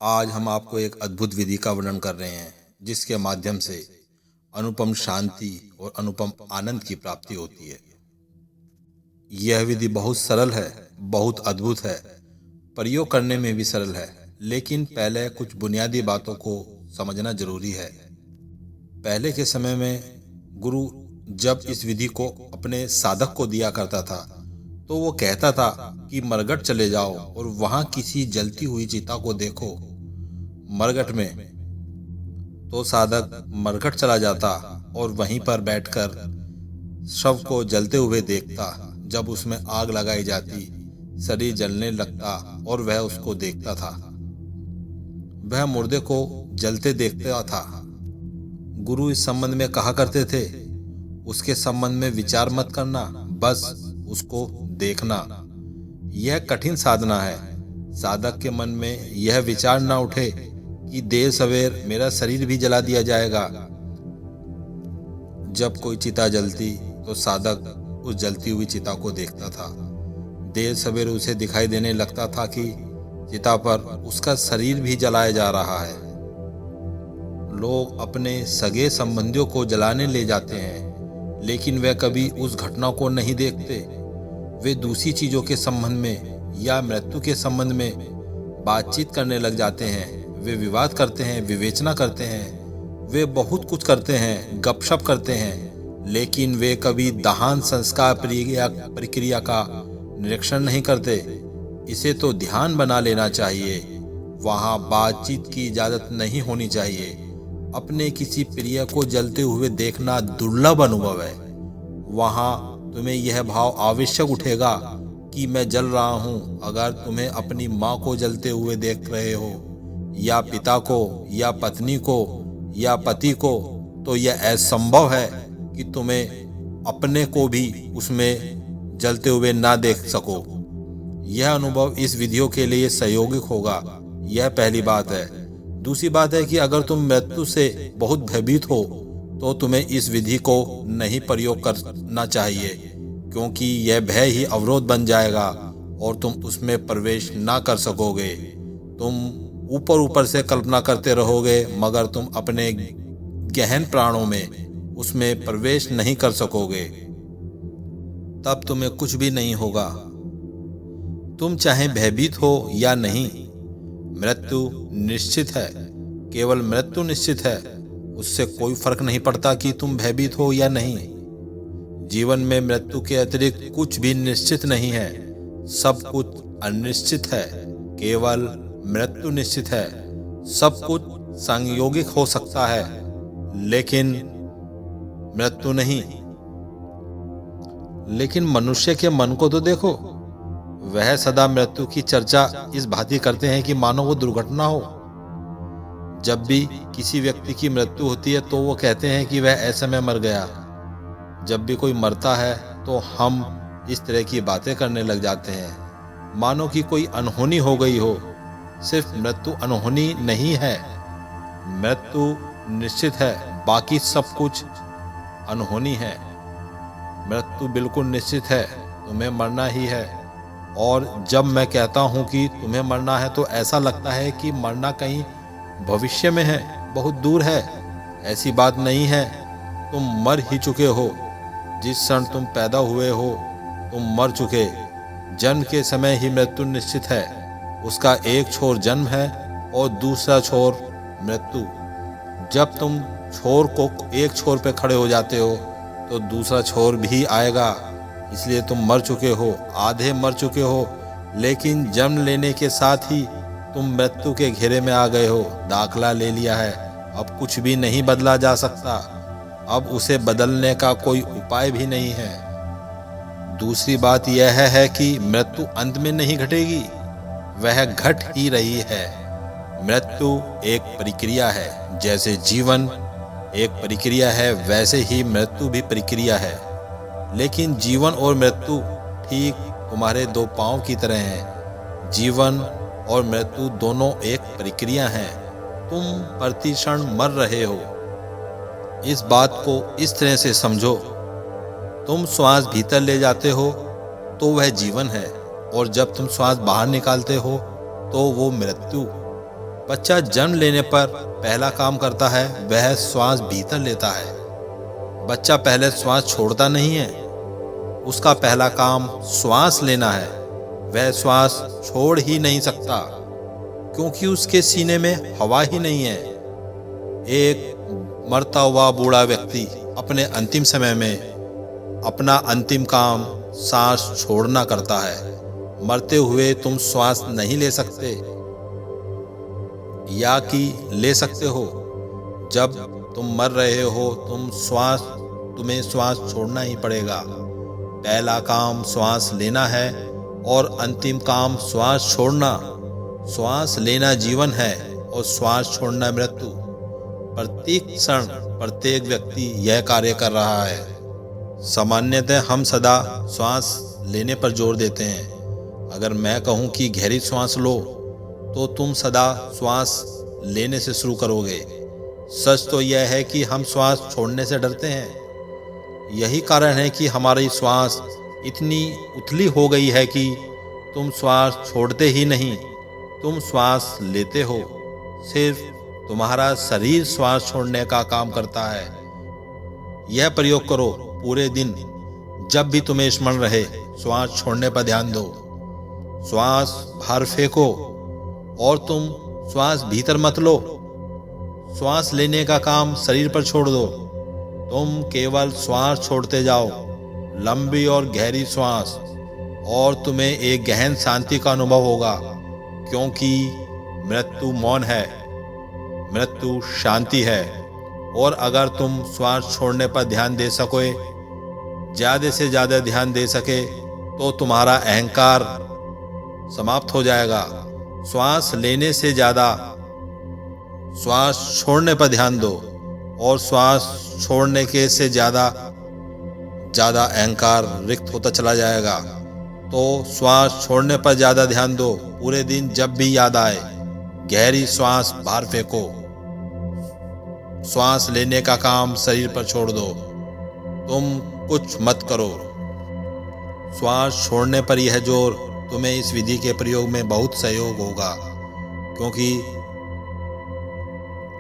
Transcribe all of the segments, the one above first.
आज हम आपको एक अद्भुत विधि का वर्णन कर रहे हैं जिसके माध्यम से अनुपम शांति और अनुपम आनंद की प्राप्ति होती है। यह विधि बहुत सरल है, बहुत अद्भुत है, प्रयोग करने में भी सरल है, लेकिन पहले कुछ बुनियादी बातों को समझना जरूरी है। पहले के समय में गुरु जब इस विधि को अपने साधक को दिया करता था तो वो कहता था कि मरघट चले जाओ और वहां किसी जलती हुई चिता को देखो। मरघट में तो साधक मरघट चला जाता और वहीं पर बैठकर शव को जलते हुए देखता। जब उसमें आग लगाई जाती, शरीर जलने लगता और वह उसको देखता था। वह मुर्दे को जलते देखता था। गुरु इस संबंध में कहा करते थे, उसके संबंध में विचार मत करना, बस उसको देखना। यह कठिन साधना है। साधक के मन में यह विचार ना उठे कि देर सवेर मेरा शरीर भी जला दिया जाएगा। जब कोई चिता जलती तो साधक उस जलती हुई चिता को देखता था। देर सवेर उसे दिखाई देने लगता था कि चिता पर उसका शरीर भी जलाया जा रहा है। लोग अपने सगे संबंधियों को जलाने ले जाते हैं, लेकिन वे कभी उस घटना को नहीं देखते। वे दूसरी चीजों के संबंध में या मृत्यु के संबंध में बातचीत करने लग जाते हैं। वे विवाद करते हैं, विवेचना करते हैं, वे बहुत कुछ करते हैं, गपशप करते हैं, लेकिन वे कभी दहान संस्कार प्रक्रिया का निरीक्षण नहीं करते। इसे तो ध्यान बना लेना चाहिए। वहां बातचीत की इजाजत नहीं होनी चाहिए। अपने किसी प्रिय को जलते हुए देखना दुर्लभ अनुभव है। वहां तुम्हें यह भाव आवश्यक उठेगा कि मैं जल रहा हूं। अगर तुम्हें अपनी माँ को जलते हुए देख रहे हो, या पिता को, या पत्नी को, या पति को, तो यह असंभव है कि तुम्हें अपने को भी उसमें जलते हुए ना देख सको। यह अनुभव इस विधियों के लिए सहयोगिक होगा। यह पहली बात है। दूसरी बात है कि अगर तुम मृत्यु से बहुत भयभीत हो तो तुम्हें इस विधि को नहीं प्रयोग करना चाहिए, क्योंकि यह भय ही अवरोध बन जाएगा और तुम उसमें प्रवेश ना कर सकोगे। तुम ऊपर ऊपर से कल्पना करते रहोगे, मगर तुम अपने गहन प्राणों में उसमें प्रवेश नहीं कर सकोगे। तब तुम्हें कुछ भी नहीं होगा। तुम चाहे भयभीत हो या नहीं, मृत्यु निश्चित है। केवल मृत्यु निश्चित है। उससे कोई फर्क नहीं पड़ता कि तुम भयभीत हो या नहीं। जीवन में मृत्यु के अतिरिक्त कुछ भी निश्चित नहीं है। सब कुछ अनिश्चित है, केवल मृत्यु निश्चित है। सब कुछ संयोगिक हो सकता है, लेकिन मृत्यु नहीं। लेकिन मनुष्य के मन को तो देखो, वह सदा मृत्यु की चर्चा इस भांति करते हैं कि मानो वो दुर्घटना हो। जब भी किसी व्यक्ति की मृत्यु होती है तो वो कहते हैं कि वह ऐसे में मर गया। जब भी कोई मरता है तो हम इस तरह की बातें करने लग जाते हैं, मानो कि कोई अनहोनी हो गई हो। सिर्फ मृत्यु अनहोनी नहीं है, मृत्यु निश्चित है, बाकी सब कुछ अनहोनी है। मृत्यु बिल्कुल निश्चित है, तुम्हें मरना ही है। और जब मैं कहता हूं कि तुम्हें मरना है तो ऐसा लगता है कि मरना कहीं भविष्य में है, बहुत दूर है। ऐसी बात नहीं है। तुम मर ही चुके हो। जिस क्षण तुम पैदा हुए हो तुम मर चुके। जन्म के समय ही मृत्यु निश्चित है। उसका एक छोर जन्म है और दूसरा छोर मृत्यु। जब तुम छोर को एक छोर पे खड़े हो जाते हो तो दूसरा छोर भी आएगा। इसलिए तुम मर चुके हो, आधे मर चुके हो, लेकिन जन्म लेने के साथ ही तुम मृत्यु के घेरे में आ गए हो। दाखला ले लिया है, अब कुछ भी नहीं बदला जा सकता। अब उसे बदलने का कोई उपाय भी नहीं है। दूसरी बात यह है कि मृत्यु अंत में नहीं घटेगी, वह घट ही रही है। मृत्यु एक प्रक्रिया है। जैसे जीवन एक प्रक्रिया है, वैसे ही मृत्यु भी प्रक्रिया है। लेकिन जीवन और मृत्यु ठीक तुम्हारे दो पांव की तरह हैं। जीवन और मृत्यु दोनों एक प्रक्रिया है। तुम प्रति क्षण मर रहे हो। इस बात को इस तरह से समझो, तुम श्वास भीतर ले जाते हो तो वह जीवन है, और जब तुम श्वास बाहर निकालते हो तो वो मृत्यु। बच्चा जन्म लेने पर पहला काम करता है वह श्वास भीतर लेता है। बच्चा पहले श्वास छोड़ता नहीं है, उसका पहला काम श्वास लेना है। वह श्वास छोड़ ही नहीं सकता क्योंकि उसके सीने में हवा ही नहीं है। एक मरता हुआ बूढ़ा व्यक्ति अपने अंतिम समय में अपना अंतिम काम सांस छोड़ना करता है। मरते हुए तुम श्वास नहीं ले सकते या कि ले सकते हो। जब तुम मर रहे हो तुम्हें श्वास छोड़ना ही पड़ेगा। पहला काम श्वास लेना है और अंतिम काम श्वास छोड़ना। श्वास लेना जीवन है और श्वास छोड़ना मृत्यु। प्रत्येक क्षण प्रत्येक व्यक्ति यह कार्य कर रहा है। सामान्यतः हम सदा श्वास लेने पर जोर देते हैं। अगर मैं कहूं कि गहरी श्वास लो तो तुम सदा श्वास लेने से शुरू करोगे। सच तो यह है कि हम श्वास छोड़ने से डरते हैं। यही कारण है कि हमारी श्वास इतनी उथली हो गई है कि तुम श्वास छोड़ते ही नहीं, तुम श्वास लेते हो। सिर्फ तुम्हारा शरीर श्वास छोड़ने का काम करता है। यह प्रयोग करो पूरे दिन। जब भी तुम्हें स्मरण रहे श्वास छोड़ने पर ध्यान दो। श्वास बाहर फेंको और तुम श्वास भीतर मत लो। श्वास लेने का काम शरीर पर छोड़ दो। तुम केवल श्वास छोड़ते जाओ, लंबी और गहरी श्वास, और तुम्हें एक गहन शांति का अनुभव होगा। क्योंकि मृत्यु मौन है, मृत्यु शांति है। और अगर तुम श्वास छोड़ने पर ध्यान दे सकोगे, ज्यादा से ज्यादा ध्यान दे सके, तो तुम्हारा अहंकार समाप्त हो जाएगा। श्वास लेने से ज्यादा श्वास छोड़ने पर ध्यान दो और श्वास छोड़ने के से ज्यादा अहंकार रिक्त होता चला जाएगा। तो श्वास छोड़ने पर ज्यादा ध्यान दो। पूरे दिन जब भी याद आए गहरी श्वास बाहर फेंको। श्वास लेने का काम शरीर पर छोड़ दो। तुम कुछ मत करो। श्वास छोड़ने पर यह जोर तुम्हें इस विधि के प्रयोग में बहुत सहयोग होगा। क्योंकि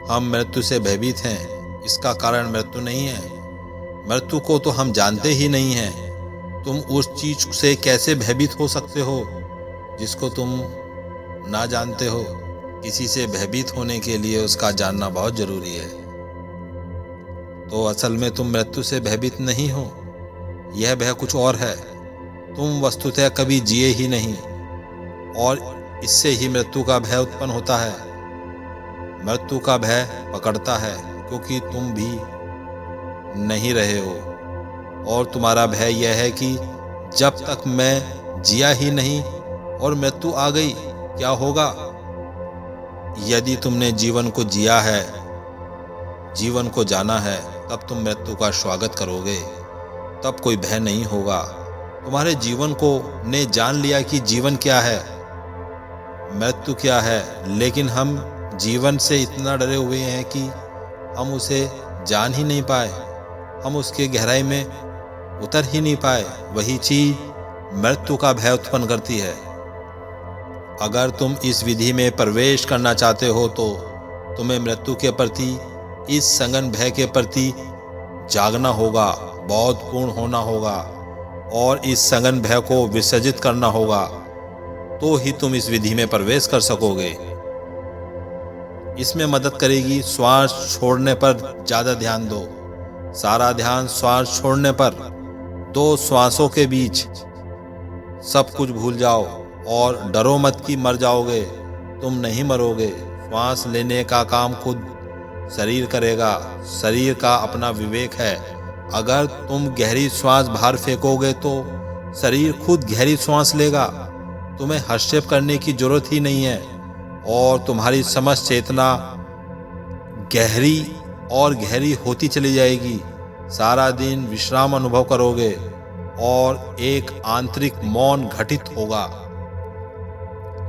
हम मृत्यु से भयभीत हैं, इसका कारण मृत्यु नहीं है। मृत्यु को तो हम जानते ही नहीं हैं। तुम उस चीज से कैसे भयभीत हो सकते हो जिसको तुम ना जानते हो। किसी से भयभीत होने के लिए उसका जानना बहुत जरूरी है। तो असल में तुम मृत्यु से भयभीत नहीं हो, यह भय कुछ और है। तुम वस्तुतः कभी जिए ही नहीं और इससे ही मृत्यु का भय उत्पन्न होता है। मृत्यु का भय पकड़ता है क्योंकि तुम भी नहीं रहे हो। और तुम्हारा भय यह है कि जब तक मैं जिया ही नहीं और मृत्यु आ गई क्या होगा। यदि तुमने जीवन को जिया है, जीवन को जाना है, तब तुम मृत्यु का स्वागत करोगे। तब कोई भय नहीं होगा। तुम्हारे जीवन को ने जान लिया कि जीवन क्या है, मृत्यु क्या है। लेकिन हम जीवन से इतना डरे हुए हैं कि हम उसे जान ही नहीं पाए, हम उसके गहराई में उतर ही नहीं पाए। वही चीज मृत्यु का भय उत्पन्न करती है। अगर तुम इस विधि में प्रवेश करना चाहते हो तो तुम्हें मृत्यु के प्रति, इस सघन भय के प्रति जागना होगा, बोधपूर्ण होना होगा और इस सघन भय को विसर्जित करना होगा। तो ही तुम इस विधि में प्रवेश कर सकोगे। इसमें मदद करेगी श्वास छोड़ने पर ज्यादा ध्यान दो। सारा ध्यान श्वास छोड़ने पर। दो श्वासों के बीच सब कुछ भूल जाओ और डरो मत कि मर जाओगे। तुम नहीं मरोगे। श्वास लेने का काम खुद शरीर करेगा। शरीर का अपना विवेक है। अगर तुम गहरी श्वास बाहर फेंकोगे तो शरीर खुद गहरी श्वास लेगा। तुम्हें हस्तक्षेप करने की जरूरत ही नहीं है और तुम्हारी समझ चेतना गहरी और गहरी होती चली जाएगी। सारा दिन विश्राम अनुभव करोगे और एक आंतरिक मौन घटित होगा।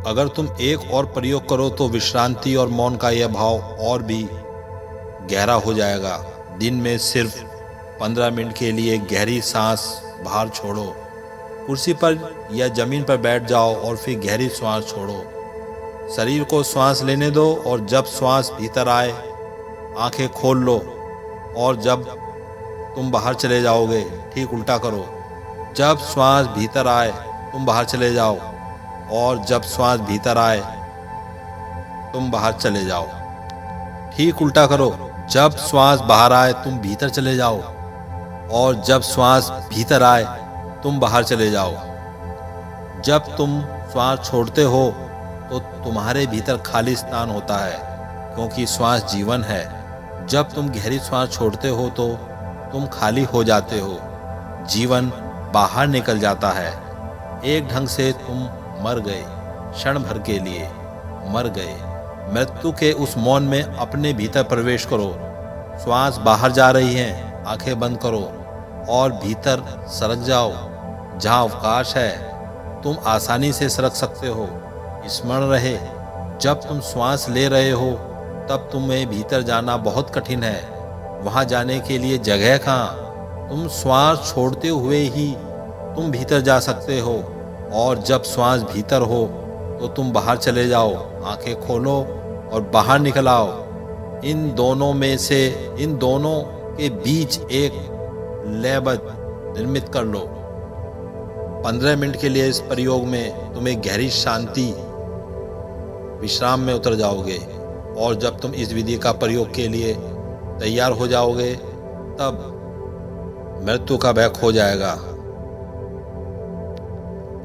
अगर तुम एक और प्रयोग करो तो विश्रांति और मौन का यह भाव और भी गहरा हो जाएगा। दिन में सिर्फ 15 मिनट के लिए गहरी सांस बाहर छोड़ो। कुर्सी पर या जमीन पर बैठ जाओ और फिर गहरी सांस छोड़ो। शरीर को श्वास लेने दो और जब श्वास भीतर आए आंखें खोल लो और जब तुम बाहर चले जाओगे ठीक उल्टा करो। जब श्वास भीतर आए तुम बाहर चले जाओ और जब श्वास भीतर आए तुम बाहर चले जाओ। ठीक उल्टा करो। जब श्वास बाहर आए तुम भीतर चले जाओ और जब श्वास भीतर आए तुम बाहर चले जाओ। जब तुम श्वास छोड़ते हो तो तुम्हारे भीतर खाली स्थान होता है, क्योंकि श्वास जीवन है। जब तुम गहरी श्वास छोड़ते हो तो तुम खाली हो जाते हो, जीवन बाहर निकल जाता है। एक ढंग से तुम मर गए, क्षण भर के लिए मर गए। मृत्यु के उस मौन में अपने भीतर प्रवेश करो। श्वास बाहर जा रही है, आंखें बंद करो और भीतर सरक जाओ। जहाँ अवकाश है तुम आसानी से सरक सकते हो। स्मरण रहे, जब तुम श्वास ले रहे हो तब तुम्हें भीतर जाना बहुत कठिन है। वहाँ जाने के लिए जगह कहाँ। तुम श्वास छोड़ते हुए ही तुम भीतर जा सकते हो और जब श्वास भीतर हो तो तुम बाहर चले जाओ। आंखें खोलो और बाहर निकल आओ। इन दोनों के बीच एक लयबद्ध निर्मित कर लो। 15 मिनट के लिए इस प्रयोग में तुम एक गहरी शांति विश्राम में उतर जाओगे और जब तुम इस विधि का प्रयोग के लिए तैयार हो जाओगे तब मृत्यु का भय खो जाएगा।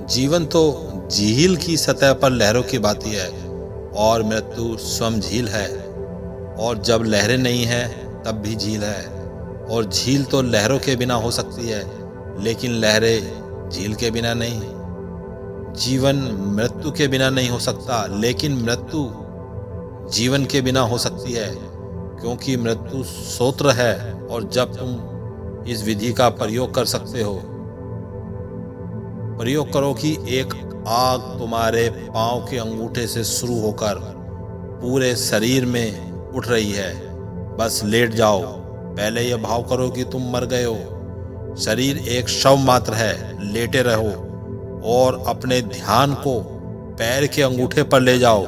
जीवन तो झील की सतह पर लहरों की भांति है और मृत्यु स्वयं झील है। और जब लहरें नहीं हैं तब भी झील है। और झील तो लहरों के बिना हो सकती है, लेकिन लहरें झील के बिना नहीं। जीवन मृत्यु के बिना नहीं हो सकता, लेकिन मृत्यु जीवन के बिना हो सकती है, क्योंकि मृत्यु स्रोत है। और जब तुम इस विधि का प्रयोग कर सकते हो, प्रयोग करो कि एक आग तुम्हारे पांव के अंगूठे से शुरू होकर पूरे शरीर में उठ रही है। बस लेट जाओ। पहले यह भाव करो कि तुम मर गए हो, शरीर एक शव मात्र है। लेटे रहो और अपने ध्यान को पैर के अंगूठे पर ले जाओ।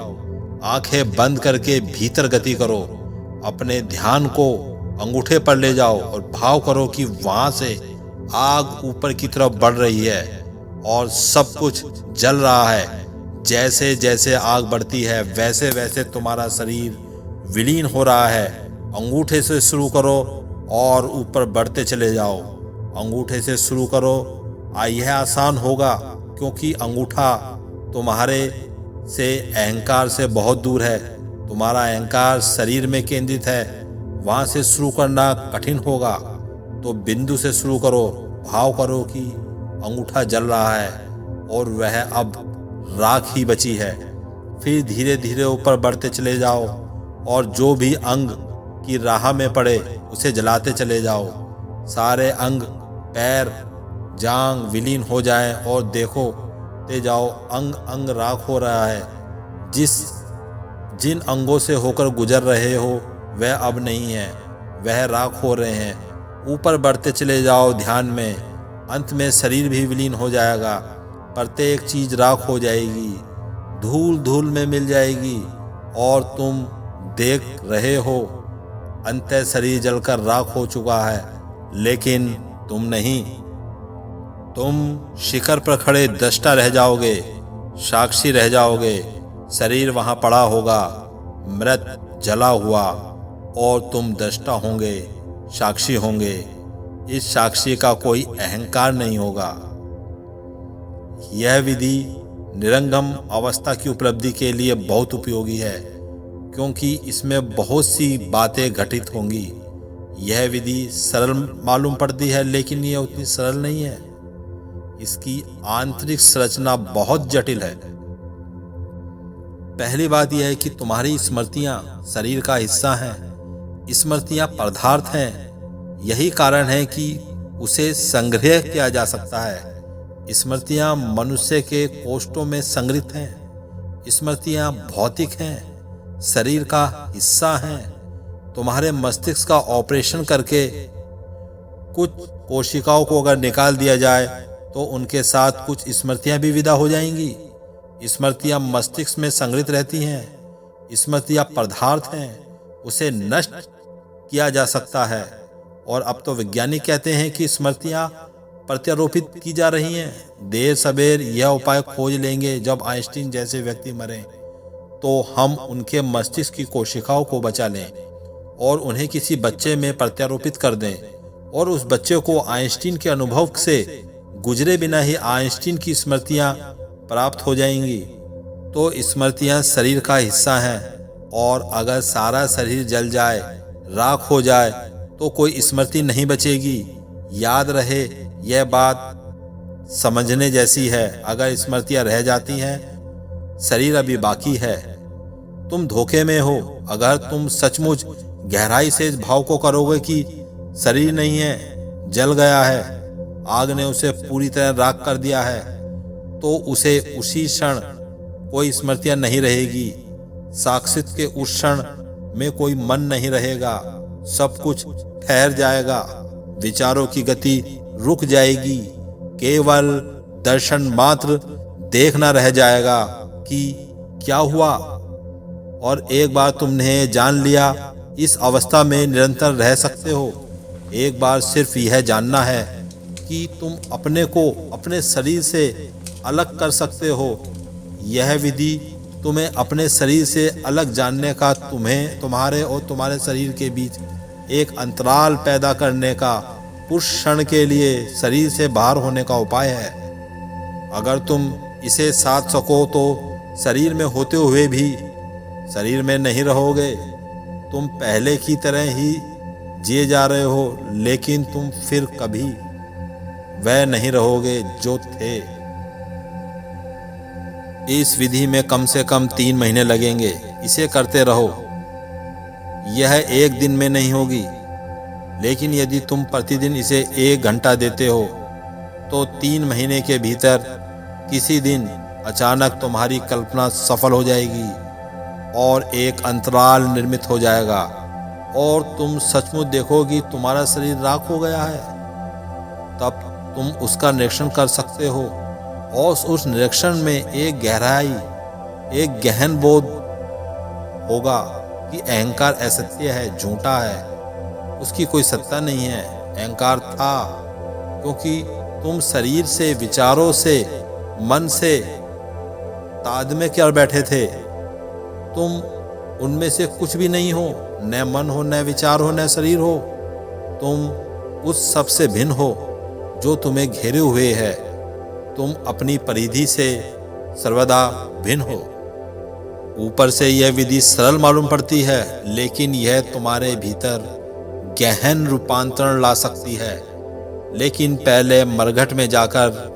आंखें बंद करके भीतर गति करो। अपने ध्यान को अंगूठे पर ले जाओ और भाव करो कि वहां से आग ऊपर की तरफ बढ़ रही है और सब कुछ जल रहा है। जैसे जैसे आग बढ़ती है वैसे वैसे तुम्हारा शरीर विलीन हो रहा है। अंगूठे से शुरू करो और ऊपर बढ़ते चले जाओ। अंगूठे से शुरू करो। यह आसान होगा क्योंकि अंगूठा तुम्हारे से अहंकार से बहुत दूर है। तुम्हारा अहंकार शरीर में केंद्रित है, वहां से शुरू करना कठिन होगा। तो बिंदु से शुरू करो। भाव करो कि अंगूठा जल रहा है और वह अब राख ही बची है। फिर धीरे धीरे ऊपर बढ़ते चले जाओ और जो भी अंग की राह में पड़े उसे जलाते चले जाओ। सारे अंग, पैर, जांग विलीन हो जाएं और देखो ते जाओ अंग अंग राख हो रहा है। जिन अंगों से होकर गुजर रहे हो वह अब नहीं है, वह राख हो रहे हैं। ऊपर बढ़ते चले जाओ ध्यान में। अंत में शरीर भी विलीन हो जाएगा। प्रत्येक चीज राख हो जाएगी, धूल धूल में मिल जाएगी और तुम देख रहे हो अंतः शरीर जलकर राख हो चुका है, लेकिन तुम नहीं। तुम शिखर पर खड़े दृष्टा रह जाओगे, साक्षी रह जाओगे। शरीर वहां पड़ा होगा, मृत जला हुआ, और तुम दृष्टा होंगे, साक्षी होंगे। इस साक्षी का कोई अहंकार नहीं होगा। यह विधि निरंगम अवस्था की उपलब्धि के लिए बहुत उपयोगी है, क्योंकि इसमें बहुत सी बातें घटित होंगी। यह विधि सरल मालूम पड़ती है, लेकिन यह उतनी सरल नहीं है। इसकी आंतरिक संरचना बहुत जटिल है। पहली बात यह है कि तुम्हारी स्मृतियां शरीर का हिस्सा हैं। स्मृतियां पदार्थ हैं। यही कारण है कि उसे संग्रह किया जा सकता है। स्मृतियां मनुष्य के कोष्ठों में संग्रहित हैं। स्मृतियां भौतिक हैं, शरीर का हिस्सा हैं। तुम्हारे मस्तिष्क का ऑपरेशन करके कुछ कोशिकाओं को अगर निकाल दिया जाए तो उनके साथ कुछ स्मृतियां भी विदा हो जाएंगी। स्मृतियां मस्तिष्क में संग्रहित रहती हैं। स्मृतियां पदार्थ हैं, उसे नष्ट किया जा सकता है। और अब तो वैज्ञानिक कहते हैं कि स्मृतियां प्रत्यारोपित की जा रही हैं। देर सवेर यह उपाय खोज लेंगे। जब आइंस्टीन जैसे व्यक्ति मरें तो हम उनके मस्तिष्क की कोशिकाओं को बचा लें और उन्हें किसी बच्चे में प्रत्यारोपित कर दें, और उस बच्चे को आइंस्टीन के अनुभव से गुजरे बिना ही आइंस्टीन की स्मृतियां प्राप्त हो जाएंगी। तो स्मृतियां शरीर का हिस्सा हैं, और अगर सारा शरीर जल जाए, राख हो जाए, तो कोई स्मृति नहीं बचेगी। याद रहे, यह बात समझने जैसी है। अगर स्मृतियां रह जाती हैं, शरीर अभी बाकी है, तुम धोखे में हो। अगर तुम सचमुच गहराई से इस भाव को करोगे कि शरीर नहीं है, जल गया है, आग ने उसे पूरी तरह राख कर दिया है, तो उसे उसी क्षण कोई स्मृतियां नहीं रहेगी। साक्षित के उस क्षण में कोई मन नहीं रहेगा, सब कुछ ठहर जाएगा, विचारों की गति रुक जाएगी, केवल दर्शन मात्र देखना रह जाएगा कि क्या हुआ। और एक बार तुमने जान लिया, इस अवस्था में निरंतर रह सकते हो। एक बार सिर्फ यह जानना है कि तुम अपने को अपने शरीर से अलग कर सकते हो। यह विधि तुम्हें अपने शरीर से अलग जानने का, तुम्हारे और तुम्हारे शरीर के बीच एक अंतराल पैदा करने का, उस क्षण के लिए शरीर से बाहर होने का उपाय है। अगर तुम इसे साध सको तो शरीर में होते हुए भी शरीर में नहीं रहोगे। तुम पहले की तरह ही जिए जा रहे हो, लेकिन तुम फिर कभी वह नहीं रहोगे जो थे। इस विधि में कम से कम 3 महीने लगेंगे। इसे करते रहो। यह एक दिन में नहीं होगी, लेकिन यदि तुम प्रतिदिन इसे 1 घंटा देते हो तो 3 महीने के भीतर किसी दिन अचानक तुम्हारी कल्पना सफल हो जाएगी और एक अंतराल निर्मित हो जाएगा, और तुम सचमुच देखोगी तुम्हारा शरीर राख हो गया है। तब तुम उसका निरीक्षण कर सकते हो, और उस निरीक्षण में एक गहराई, एक गहन बोध होगा कि अहंकार असत्य है, झूठा है, उसकी कोई सत्ता नहीं है। अहंकार था क्योंकि तुम शरीर से, विचारों से, मन से तादाद कर बैठे थे। तुम उनमें से कुछ भी नहीं हो, न मन हो, न विचार हो, न शरीर हो। तुम उस सब से भिन्न हो जो तुम्हें घेरे हुए है। तुम अपनी परिधि से सर्वदा भिन्न हो। ऊपर से यह विधि सरल मालूम पड़ती है, लेकिन यह तुम्हारे भीतर गहन रूपांतरण ला सकती है। लेकिन पहले मरघट में जाकर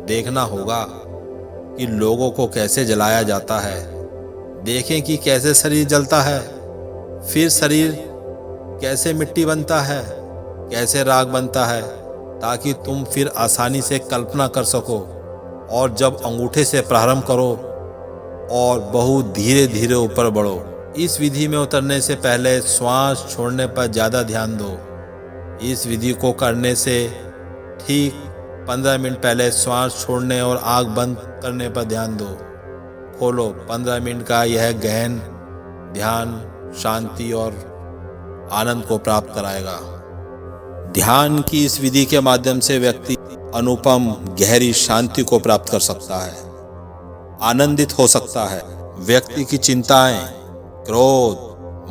देखना होगा कि लोगों को कैसे जलाया जाता है। देखें कि कैसे शरीर जलता है, फिर शरीर कैसे मिट्टी बनता है, कैसे राख बनता है, ताकि तुम फिर आसानी से कल्पना कर सको। और जब अंगूठे से प्रारंभ करो और बहुत धीरे धीरे ऊपर बढ़ो। इस विधि में उतरने से पहले श्वास छोड़ने पर ज़्यादा ध्यान दो। इस विधि को करने से ठीक 15 मिनट पहले श्वास छोड़ने और आँख बंद करने पर ध्यान दो। खोलो। 15 मिनट का यह गहन ध्यान शांति और आनंद को प्राप्त कराएगा। ध्यान की इस विधि के माध्यम से व्यक्ति अनुपम गहरी शांति को प्राप्त कर सकता है, आनंदित हो सकता है। व्यक्ति की चिंताएं, क्रोध,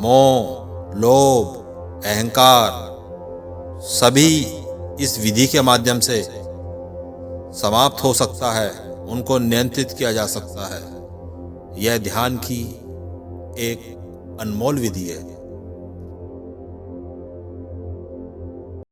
मोह, लोभ, अहंकार सभी इस विधि के माध्यम से समाप्त हो सकता है, उनको नियंत्रित किया जा सकता है। यह ध्यान की एक अनमोल विधि है।